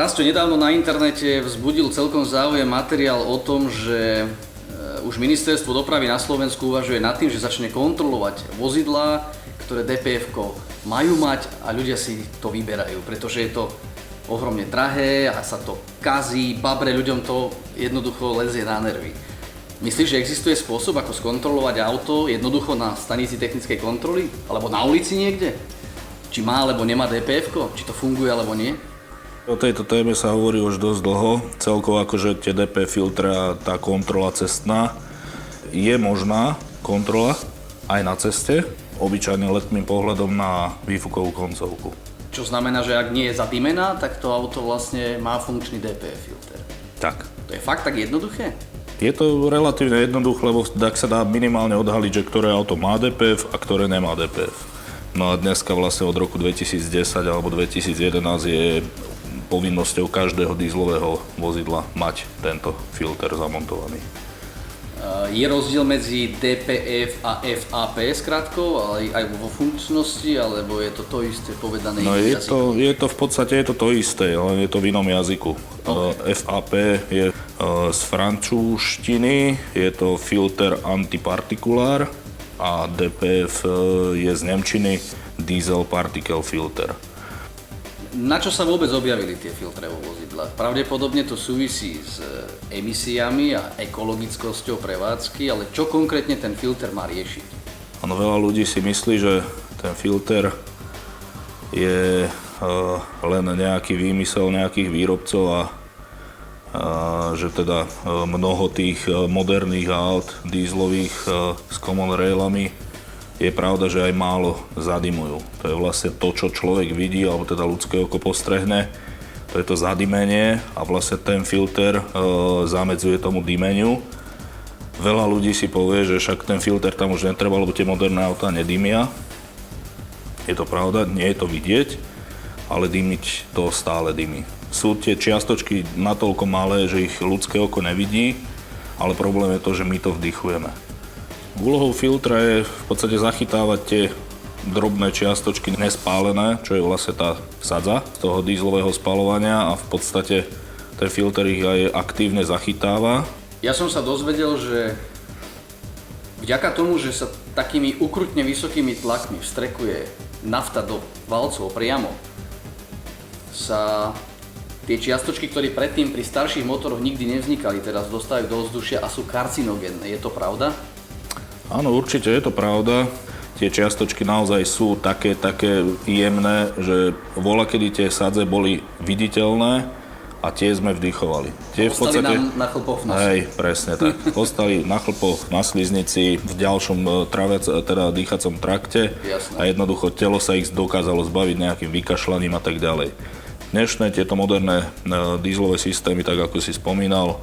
Rastio, nedávno na internete vzbudil celkom záujem materiál o tom, že už ministerstvo dopravy na Slovensku uvažuje nad tým, že začne kontrolovať vozidlá, ktoré DPF-ko majú mať a ľudia si to vyberajú, pretože je to ohromne drahé a sa to kazí, babre, ľuďom to jednoducho lezie na nervy. Myslíš, že existuje spôsob, ako skontrolovať auto jednoducho na stanici technickej kontroly? Alebo na ulici niekde? Či má alebo nemá DPF-ko? Či to funguje alebo nie? O tejto téme sa hovorí už dosť dlho. Celkovo akože tie DPF filtre a tá kontrola cestná je možná kontrola aj na ceste, obyčajne letmým pohľadom na výfukovú koncovku. Čo znamená, že ak nie je zadimená, tak to auto vlastne má funkčný DPF filter. Tak. To je fakt tak jednoduché? Je to relatívne jednoduché, lebo tak sa dá minimálne odhaliť, že ktoré auto má DPF a ktoré nemá DPF. No a dneska vlastne od roku 2010 alebo 2011 je povinnosťou každého dízlového vozidla mať tento filter zamontovaný. Je rozdiel medzi DPF a FAP skrátkou, ale aj vo funkčnosti, alebo je to isté povedané No iným jazykom? je to v podstate to isté, ale je to v inom jazyku. Okay. FAP je z francúzštiny, je to filter antipartikulár a DPF je z nemčiny Diesel Particle Filter. Na čo sa vôbec objavili tie filtre vo vozidlách? Pravdepodobne to súvisí s emisiami a ekologickosťou prevádzky, ale čo konkrétne ten filter má riešiť? Ano, veľa ľudí si myslí, že ten filter je len nejaký výmysel nejakých výrobcov a že teda mnoho tých moderných aut dízlových s common railami je pravda, že aj málo zadimujú. To je vlastne to, čo človek vidí, alebo teda ľudské oko postrehne. To je to zadimenie a vlastne ten filter zamedzuje tomu dimeniu. Veľa ľudí si povie, že však ten filter tam už netreba, lebo tie moderné autá nedymia. Je to pravda, nie je to vidieť, ale dymiť to stále dymí. Sú tie čiastočky natoľko malé, že ich ľudské oko nevidí, ale problém je to, že my to vdychujeme. Úlohou filtra je v podstate zachytávať tie drobné čiastočky nespálené, čo je vlastne tá sadza z toho dízlového spaľovania a v podstate ten filter ich aj aktívne zachytáva. Ja som sa dozvedel, že vďaka tomu, že sa takými ukrutne vysokými tlakmi vstrekuje nafta do valcov priamo, sa tie čiastočky, ktoré predtým pri starších motoroch nikdy nevznikali, teraz dostávajú do ovzdušia a sú karcinogénne. Je to pravda? Áno, určite je to pravda. Tie čiastočky naozaj sú také jemné, že voľakedy tie sadze boli viditeľné a tie sme vdychovali. Tie ostali nám na chlpoch v nose. Hej, presne tak. Ostali na chlpoch, na sliznici, v ďalšom dýchacom trakte. Jasné. A jednoducho telo sa ich dokázalo zbaviť nejakým vykašľaním a tak ďalej. Dnešné tieto moderné dízlové systémy, tak ako si spomínal,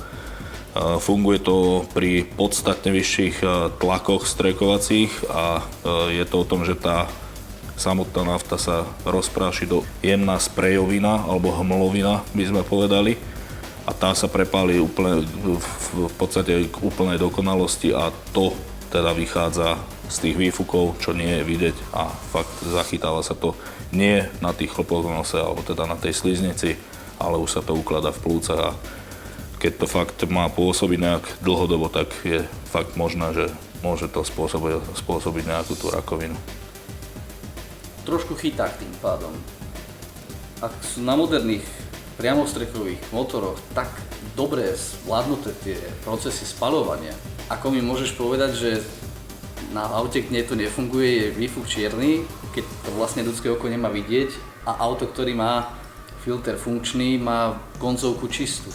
funguje to pri podstatne vyšších tlakoch strekovacích a je to o tom, že tá samotná nafta sa rozpráši do jemná sprejovina alebo hmlovina, by sme povedali, a tá sa prepáli úplne, v podstate k úplnej dokonalosti a to teda vychádza z tých výfukov, čo nie je vidieť a fakt zachytáva sa to nie na tých chlpoch v nose alebo teda na tej sliznici, ale už sa to ukladá v plúcach a keď to fakt má pôsobiť nejak dlhodobo, tak je fakt možné, že môže to spôsobiť nejakú tú rakovinu. Trošku chyták tým pádom. Ak sú na moderných priamostrekových motoroch tak dobre zvládnuté tie procesy spaľovania, ako mi môžeš povedať, že na aute, kde to nefunguje, je výfuk čierny, keď to vlastne ľudské oko nemá vidieť a auto, ktorý má filter funkčný, má koncovku čistú?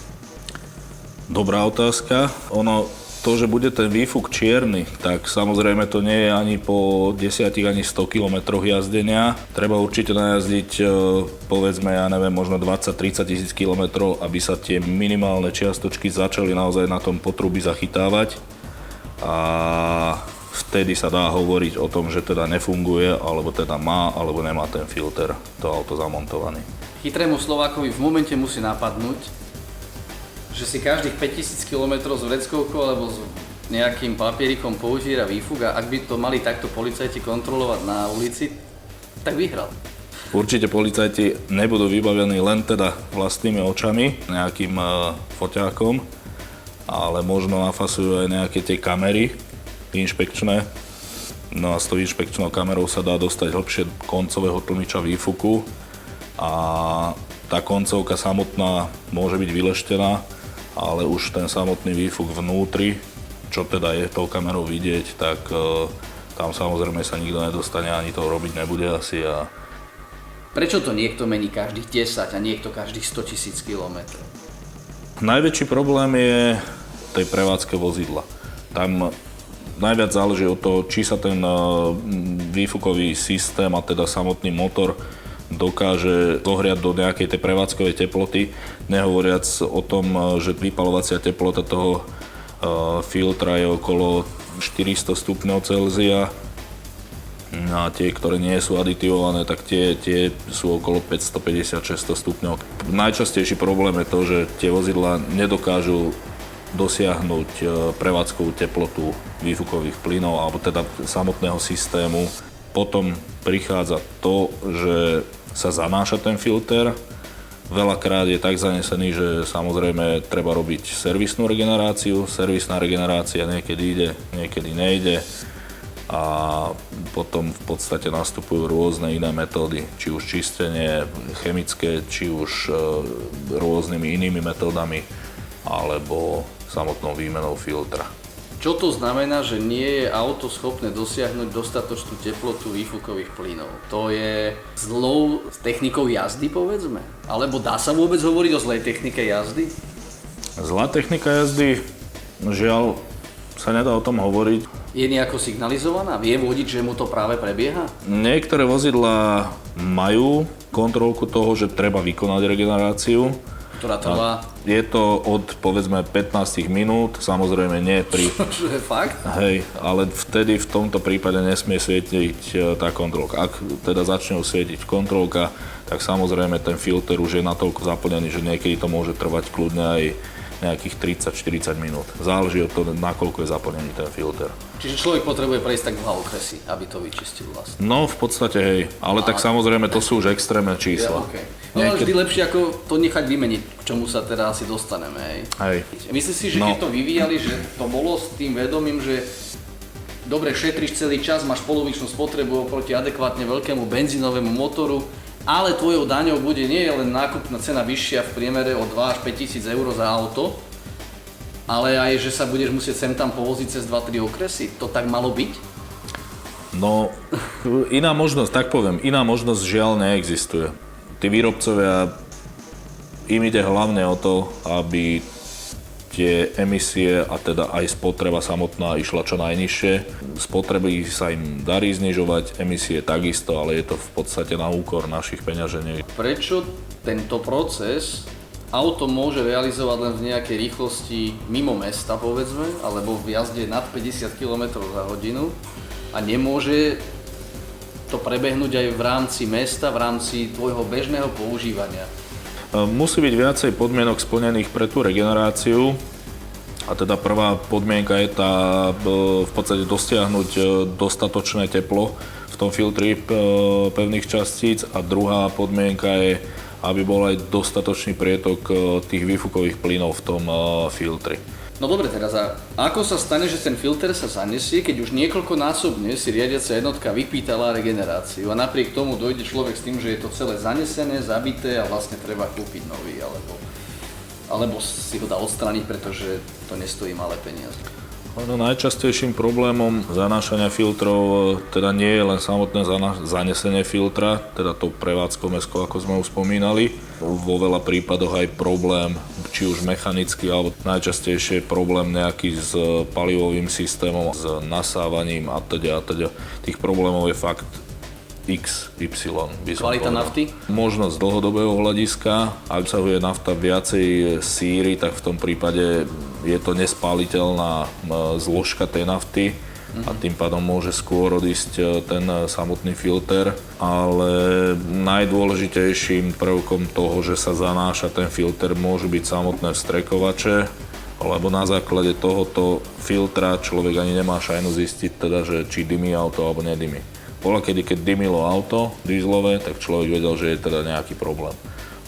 Dobrá otázka. To, že bude ten výfuk čierny, tak samozrejme to nie je ani po 10 ani 100 kilometroch jazdenia. Treba určite najazdiť, povedzme, možno 20-30 tisíc kilometrov, aby sa tie minimálne čiastočky začali naozaj na tom potrubí zachytávať. A vtedy sa dá hovoriť o tom, že teda nefunguje, alebo teda má, alebo nemá ten filter, to auto zamontovaný. Chytrému Slovákovi v momente musí napadnúť, že si každých 5000 km s vreckovkou alebo s nejakým papierikom používa výfuk a ak by to mali takto policajti kontrolovať na ulici, tak vyhral. Určite policajti nebudú vybavení len teda vlastnými očami, nejakým foťákom, ale možno nafasujú aj nejaké tie kamery inšpekčné. No a s tou inšpekčnou kamerou sa dá dostať hlbšie koncového tlmiča výfuku a tá koncovka samotná môže byť vyleštená, ale už ten samotný výfuk vnútri, čo teda je tou kamerou vidieť, tak tam samozrejme sa nikto nedostane, ani to robiť nebude asi. Prečo to niekto mení každých 10 a niekto každých 100 000 kilometrov? Najväčší problém je tej prevádzke vozidla. Tam najviac záleží od toho, či sa ten výfukový systém a teda samotný motor dokáže zohriať do nejakej tej prevádzkovej teploty, nehovoriac o tom, že vypaľovacia teplota toho filtra je okolo 400 stupňov Celzia. A tie, ktoré nie sú aditivované, tak tie sú okolo 550-600 stupňov. Najčastejší problém je to, že tie vozidlá nedokážu dosiahnuť prevádzkovú teplotu výfukových plynov alebo teda samotného systému. Potom prichádza to, že sa zanáša ten filter. Veľakrát je tak zanesený, že samozrejme treba robiť servisnú regeneráciu. Servisná regenerácia niekedy ide, niekedy nejde. A potom v podstate nastupujú rôzne iné metódy, či už čistenie chemické, či už rôznymi inými metódami, alebo samotnou výmenou filtra. Čo to znamená, že nie je auto schopné dosiahnuť dostatočnú teplotu výfukových plynov? To je zlou technikou jazdy, povedzme? Alebo dá sa vôbec hovoriť o zlej technike jazdy? Zlá technika jazdy, žiaľ, sa nedá o tom hovoriť. Je nejako signalizovaná? Vie vodič, že mu to práve prebieha? Niektoré vozidlá majú kontrolku toho, že treba vykonať regeneráciu. Ktorá trvá? Je to od, povedzme, 15 minút, samozrejme nie pri... Čo je fakt? Hej, ale vtedy v tomto prípade nesmie svietiť tá kontrolka. Ak teda začne svietiť kontrolka, tak samozrejme ten filter už je natoľko zaplnený, že niekedy to môže trvať kľudne aj nejakých 30-40 minút. Záleží od toho, nakoľko je zaplnený ten filter. Čiže človek potrebuje prejsť tak 2 okresy, aby to vyčistil vlastne. No, v podstate hej, ale tak samozrejme to sú už extrémne čísla. Okay. No ale vždy lepšie ako to nechať vymeniť, k čomu sa teda asi dostaneme, hej. Hej. Myslíš si, že keď to vyvíjali, že to bolo s tým vedomím, že dobre šetríš celý čas, máš polovičnú spotrebu oproti adekvátne veľkému benzínovému motoru, ale tvojou daňou bude nie len nákupná cena vyššia v priemere o 2 až 5 tisíc eur za auto, ale aj, že sa budeš musieť sem tam povoziť cez 2-3 okresy. To tak malo byť? No, iná možnosť, tak poviem, iná možnosť žiaľ neexistuje. Tí výrobcovia, im ide hlavne o to, aby tie emisie a teda aj spotreba samotná išla čo najnižšie. Spotreby sa im darí znižovať, emisie takisto, ale je to v podstate na úkor našich peňaženiek. Prečo tento proces auto môže realizovať len v nejakej rýchlosti mimo mesta, povedzme, alebo v jazde nad 50 km za hodinu a nemôže to prebehnúť aj v rámci mesta, v rámci tvojho bežného používania? Musí byť viacej podmienok splnených pre tú regeneráciu. A teda prvá podmienka je tá v podstate dosiahnuť dostatočné teplo v tom filtri pevných častíc a druhá podmienka je, aby bol aj dostatočný prietok tých výfukových plynov v tom filtri. No dobre, teraz ako sa stane, že ten filter sa zanesie, keď už niekoľkonásobne si riadiaca jednotka vypýtala regeneráciu a napriek tomu dojde človek s tým, že je to celé zanesené, zabité a vlastne treba kúpiť nový, alebo si ho dá odstrániť, pretože to nestojí malé peniaze. No, najčastejším problémom zanášania filtrov teda nie je len samotné zanesenie filtra, teda to prevádzkou meskou, ako sme už spomínali. Vo veľa prípadoch aj problém, či už mechanický, alebo najčastejšie problém nejaký s palivovým systémom, s nasávaním a teda. Tých problémov je fakt XY, by som Kvalita povedal. nafty? Možno z dlhodobého hľadiska, ak obsahuje nafta viacej síry, tak v tom prípade je to nespáliteľná zložka tej nafty a tým pádom môže skôr odísť ten samotný filter. Ale najdôležitejším prvkom toho, že sa zanáša ten filter, môžu byť samotné vstrekovače, lebo na základe tohoto filtra človek ani nemá šajnu zistiť, teda, že či dymí auto alebo nedymí. bola kedy, keď dymilo auto dieselové, tak človek vedel, že je teda nejaký problém.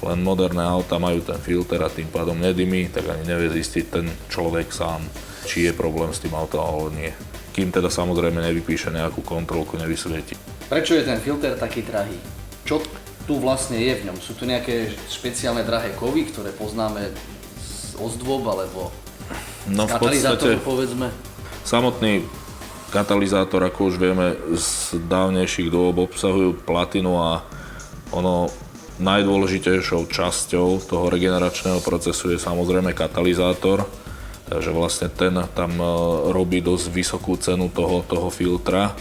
Len moderné auta majú ten filter a tým pádom nedymí, tak ani nevie zistiť ten človek sám, či je problém s tým autom alebo nie. Kým teda samozrejme nevypíše nejakú kontrolku, nevysvieti. Prečo je ten filter taký drahý? Čo tu vlastne je v ňom? Sú tu nejaké špeciálne drahé kovy, ktoré poznáme z ozdôb alebo z katalizátoru, povedzme? Samotný katalizátor, ako už vieme, z dávnejších dôb obsahujú platinu a ono najdôležitejšou časťou toho regeneračného procesu je samozrejme katalizátor. Takže vlastne ten tam robí dosť vysokú cenu toho filtra.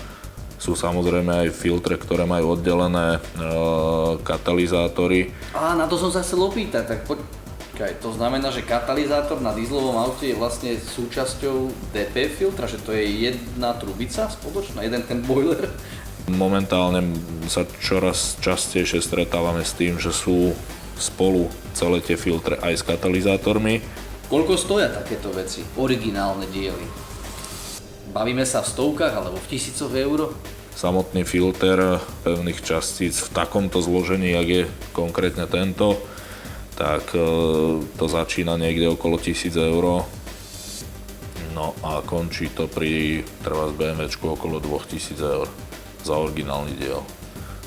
Sú samozrejme aj filtre, ktoré majú oddelené katalizátory. Na to som sa chcel opýtať, tak počkaj, to znamená, že katalizátor na dieselovom aute je vlastne súčasťou DPF filtra, že to je jedna trubica spoločná, jeden ten boiler? Momentálne sa čoraz častejšie stretávame s tým, že sú spolu celé tie filtre aj s katalizátormi. Koľko stoja takéto veci, originálne diely? Bavíme sa v stovkách alebo v tisícoch eur? Samotný filter pevných častíc v takomto zložení, jak je konkrétne tento, tak to začína niekde okolo 1000 eur. No a končí to pri trvá z BMWčku okolo 2000 eur za originálny diel.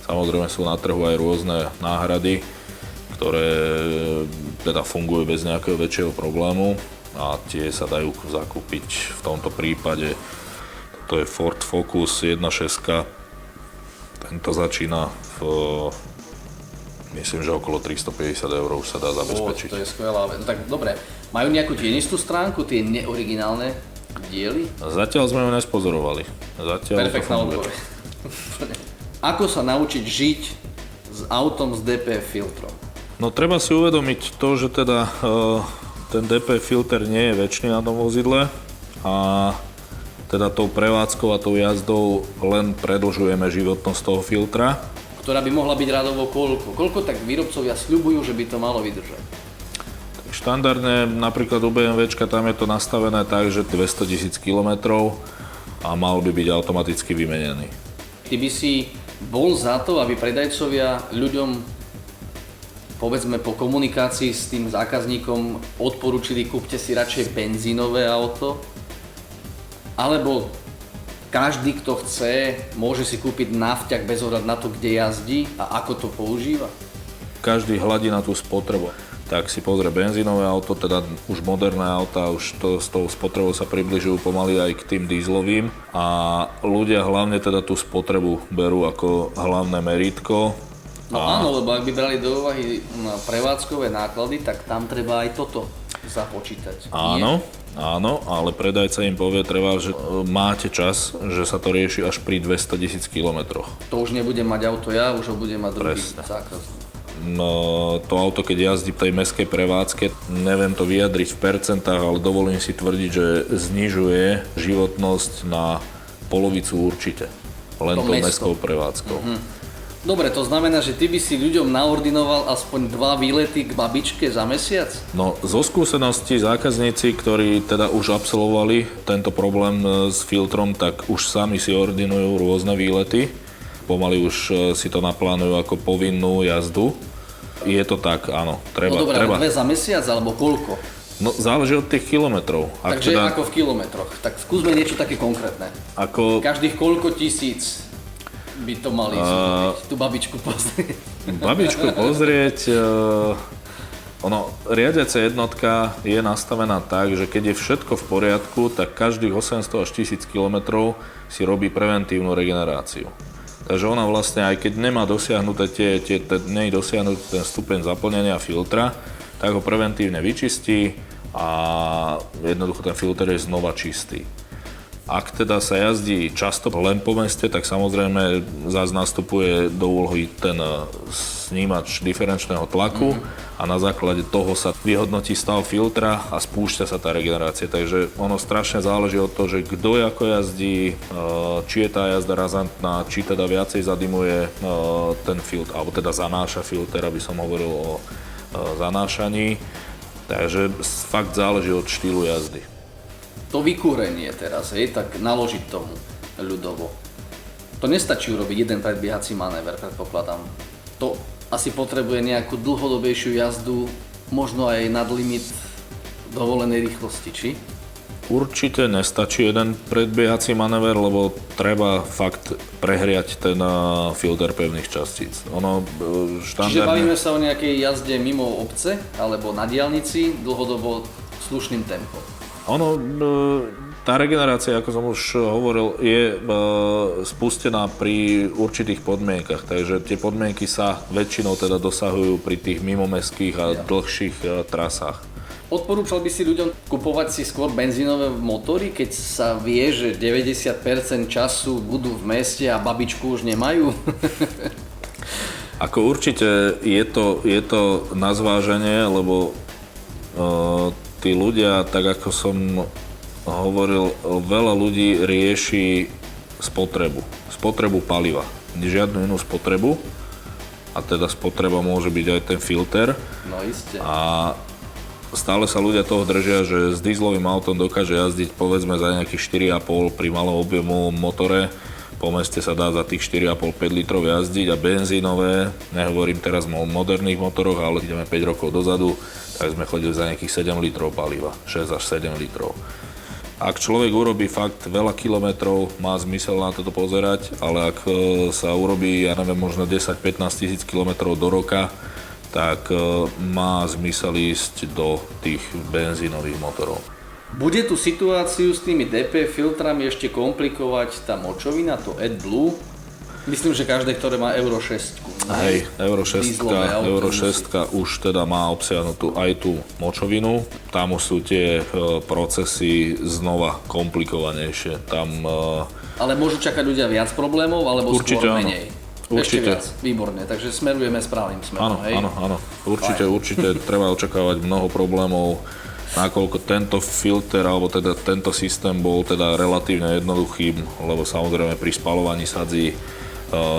Samozrejme sú na trhu aj rôzne náhrady, ktoré teda fungujú bez nejakého väčšieho problému a tie sa dajú zakúpiť v tomto prípade. To je Ford Focus 1.6, tento začína myslím, že okolo 350 eur už sa dá zabezpečiť. To je skvelá vec. No tak dobre, majú nejakú tienistú stránku, tie neoriginálne diely? Zatiaľ sme ju nespozorovali. Perfektná odpoveď. Ako sa naučiť žiť s autom s DPF filtrom? No treba si uvedomiť to, že teda ten DPF filter nie je väčší na tom vozidle a teda tou prevádzkou a tou jazdou len predĺžujeme životnosť toho filtra. Ktorá by mohla byť radovo koľko? Koľko tak výrobcovia sľubujú, že by to malo vydržať? Tak štandardne napríklad u BMWčka tam je to nastavené tak, že 200 000 km a mal by byť automaticky vymenený. Ty by si bol za to, aby predajcovia ľuďom, povedzme po komunikácii s tým zákazníkom, odporúčili, kúpte si radšej benzínové auto? Alebo každý, kto chce, môže si kúpiť nafťak bez ohľadu na to, kde jazdí a ako to používa? Každý hladí na tú spotrebu. Tak si pozrie benzínové auto, teda už moderné auta, už s tou spotrebou sa približujú pomaly aj k tým dieselovým a ľudia hlavne teda tú spotrebu berú ako hlavné merítko. No áno, lebo ak by brali do úvahy prevádzkové náklady, tak tam treba aj toto započítať. Áno, ale predajca im povie treba, že máte čas, že sa to rieši až pri 200 000 km. To už nebudem mať auto ja, už ho budem mať druhý zákazník. No, to auto, keď jazdí v tej mestskej prevádzke, neviem to vyjadriť v percentách, ale dovolím si tvrdiť, že znižuje životnosť na polovicu určite. Len tou mestskou prevádzkou. Dobre, to znamená, že ty by si ľuďom naordinoval aspoň 2 výlety k babičke za mesiac? No, zo skúseností zákazníci, ktorí teda už absolvovali tento problém s filtrom, tak už sami si ordinujú rôzne výlety. Pomaly už si to naplánujú ako povinnú jazdu. Je to tak, áno. Treba. No dobré, 2 za mesiac alebo koľko? No, záleží od tých kilometrov. Takže teda, ako v kilometroch? Tak skúsme niečo také konkrétne. Každých koľko tisíc by to mali tú babičku pozrieť? Babičku pozrieť, riadiaca jednotka je nastavená tak, že keď je všetko v poriadku, tak každých 800 až 1000 km si robí preventívnu regeneráciu. Takže ona vlastne, aj keď nemá dosiahnuté dosiahnutý ten stupeň zaplnenia filtra, tak ho preventívne vyčistí a jednoducho ten filter je znova čistý. Ak teda sa jazdí často len po meste, tak samozrejme zás nastupuje do úlohy ten snímač diferenčného tlaku a na základe toho sa vyhodnotí stav filtra a spúšťa sa tá regenerácia. Takže ono strašne záleží od toho, že kto ako jazdí, či je tá jazda razantná, či teda viacej zadimuje ten filtr, alebo teda zanáša filter, aby som hovoril o zanášaní. Takže fakt záleží od štýlu jazdy. To vykúrenie teraz, tak naložiť tomu ľudovo. To nestačí urobiť jeden predbiehací manéver, predpokladám. To asi potrebuje nejakú dlhodobejšiu jazdu, možno aj nad limit dovolenej rýchlosti, či? Určite nestačí jeden predbiehací manéver, lebo treba fakt prehriať ten filter pevných častíc. Čiže bavíme sa o nejakej jazde mimo obce alebo na diaľnici dlhodobo slušným tempom. Tá regenerácia, ako som už hovoril, je spustená pri určitých podmienkach, takže tie podmienky sa väčšinou teda dosahujú pri tých mimomestských a dlhších trasách. Odporúčal by si ľuďom kupovať si skôr benzínové motory, keď sa vie, že 90% času budú v meste a babičku už nemajú? Ako určite je to na zváženie, lebo tí ľudia, tak ako som hovoril, veľa ľudí rieši spotrebu paliva. Žiadnu inú spotrebu, a teda spotreba môže byť aj ten filter. No iste. A stále sa ľudia toho držia, že s dieselovým autom dokáže jazdiť povedzme za nejakých 4,5 pri malom objemu motore. Po meste sa dá za tých 4,5-5 litrov jazdiť a benzínové, nehovorím teraz o moderných motoroch, ale ideme 5 rokov dozadu, tak sme chodili za nejakých 7 litrov paliva, 6 až 7 litrov. Ak človek urobí fakt veľa kilometrov, má zmysel na toto pozerať, ale ak sa urobí, ja neviem, možno 10-15 tisíc kilometrov do roka, tak má zmysel ísť do tých benzínových motorov. Bude tú situáciu s tými DP filtrami ešte komplikovať tá močovina, to AdBlue? Myslím, že každé, ktoré má Euro 6. Hej, Euro 6 už teda má obsiahnutú aj tú močovinu. Tam sú tie procesy znova komplikovanejšie. Ale môžu čakať ľudia viac problémov, alebo určite skôr menej? Určite. Ešte viac, výborne, takže smerujeme správnym smerom, hej? Áno. Určite treba očakávať mnoho problémov, nakoľko tento filter, alebo teda tento systém bol teda relatívne jednoduchý, lebo samozrejme pri spaľovaní sadzí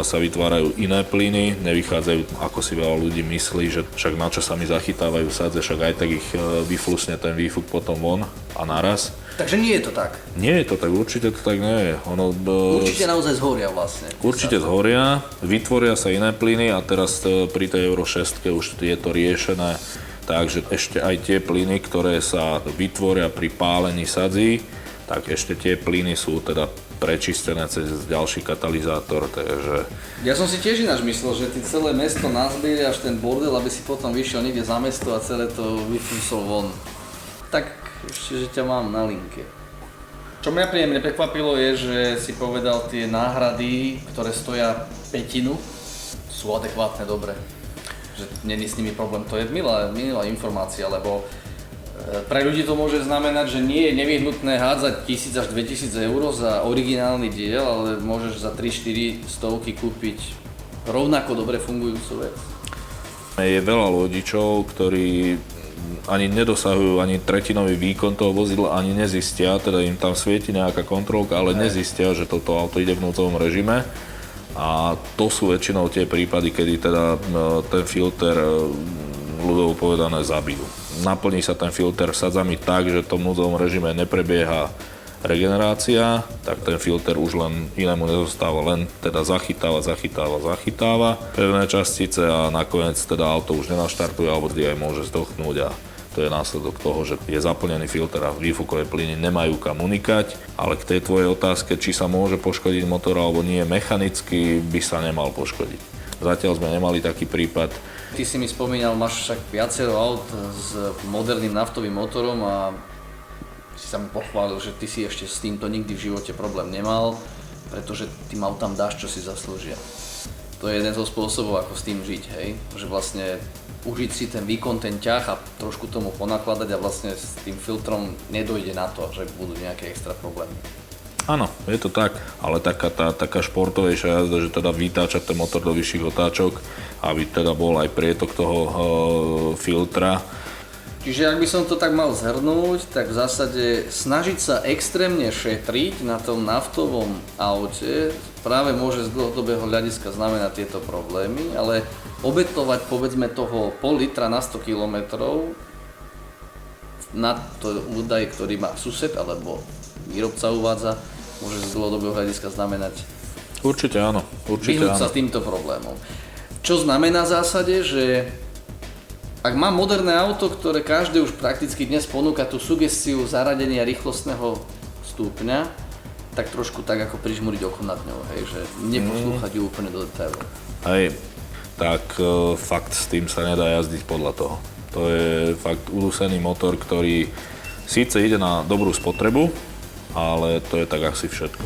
sa vytvárajú iné plyny, nevychádzajú, ako si veľa ľudí myslí, že však na čo sa mi zachytávajú sadze, však aj tak ich vyflusne ten výfuk potom von a naraz. Takže nie je to tak? Nie je to tak, určite to tak nie je. Určite naozaj zhoria vlastne. Určite zhoria, vytvoria sa iné plyny a teraz pri tej Euro 6 už je to riešené, takže ešte aj tie plyny, ktoré sa vytvoria pri pálení sadzí, tak ešte tie plyny sú teda prečistené cez ďalší katalizátor, takže... Ja som si tiež ináč myslel, že ty celé mesto nazbieraš ten bordel, aby si potom vyšiel niekde za mesto a celé to vyfúsol von. Tak ešte, že ťa mám na linke. Čo mňa príjemne prekvapilo je, že si povedal tie náhrady, ktoré stoja pätinu, sú adekvátne dobre. Že není s nimi problém, to je milá informácia, lebo pre ľudí to môže znamenať, že nie je nevyhnutné hádzať 1000 až 2000 eur za originálny diel, ale môžeš za 3-4 stovky kúpiť rovnako dobre fungujúcu vec. Je veľa ľudičov, ktorí ani nedosahujú ani tretinový výkon toho vozidla, ani nezistia, teda im tam svieti nejaká kontrolka, ale nezistia, že toto auto ide v núdzovom režime. A to sú väčšinou tie prípady, kedy teda ten filter ľudovo povedané zabijú. Naplní sa ten filter sadzami tak, že v tom núdzovom režime neprebieha regenerácia, tak ten filter už len inému nezostáva, len teda zachytáva pevné častice a nakoniec teda auto už nenaštartuje alebo aj môže zdochnúť a to je následok toho, že je zaplnený filter a výfukové plyny nemajú kam unikať, ale k tej tvojej otázke, či sa môže poškodiť motor alebo nie, mechanicky by sa nemal poškodiť. Zatiaľ sme nemali taký prípad. Ty si mi spomínal, máš však viacero aut s moderným naftovým motorom a si sa mi pochválil, že ty si ešte s týmto nikdy v živote problém nemal, pretože tým autám dáš, čo si zaslúžia. To je jeden zo spôsobov, ako s tým žiť, hej? Že vlastne užiť si ten výkon, ten ťah a trošku tomu ponakladať a vlastne s tým filtrom nedojde na to, že budú nejaké extra problémy. Áno, je to tak, ale taká športovejšia jazda, že teda vytáčať ten motor do vyšších otáčok, aby teda bol aj prietok toho filtra. Čiže ak by som to tak mal zhrnúť, tak v zásade snažiť sa extrémne šetriť na tom naftovom aute práve môže z dlhodobého hľadiska znamenať tieto problémy, ale obetovať povedzme toho pol litra na 100 km na to údaj, ktorý má sused alebo výrobca uvádza, môže z dlhodobého hľadiska znamenať Určite áno, určite vyhnúť sa áno. týmto problémom. Čo znamená v zásade, že ak mám moderné auto, ktoré každé už prakticky dnes ponúka tú sugestiu zaradenia rýchlostného stupňa, tak trošku tak ako prižmúriť oko nad ňou, hej, že neposlúchať ju úplne do detailu. Hej, tak fakt s tým sa nedá jazdiť podľa toho. To je fakt udusený motor, ktorý síce ide na dobrú spotrebu, ale to je tak asi všetko.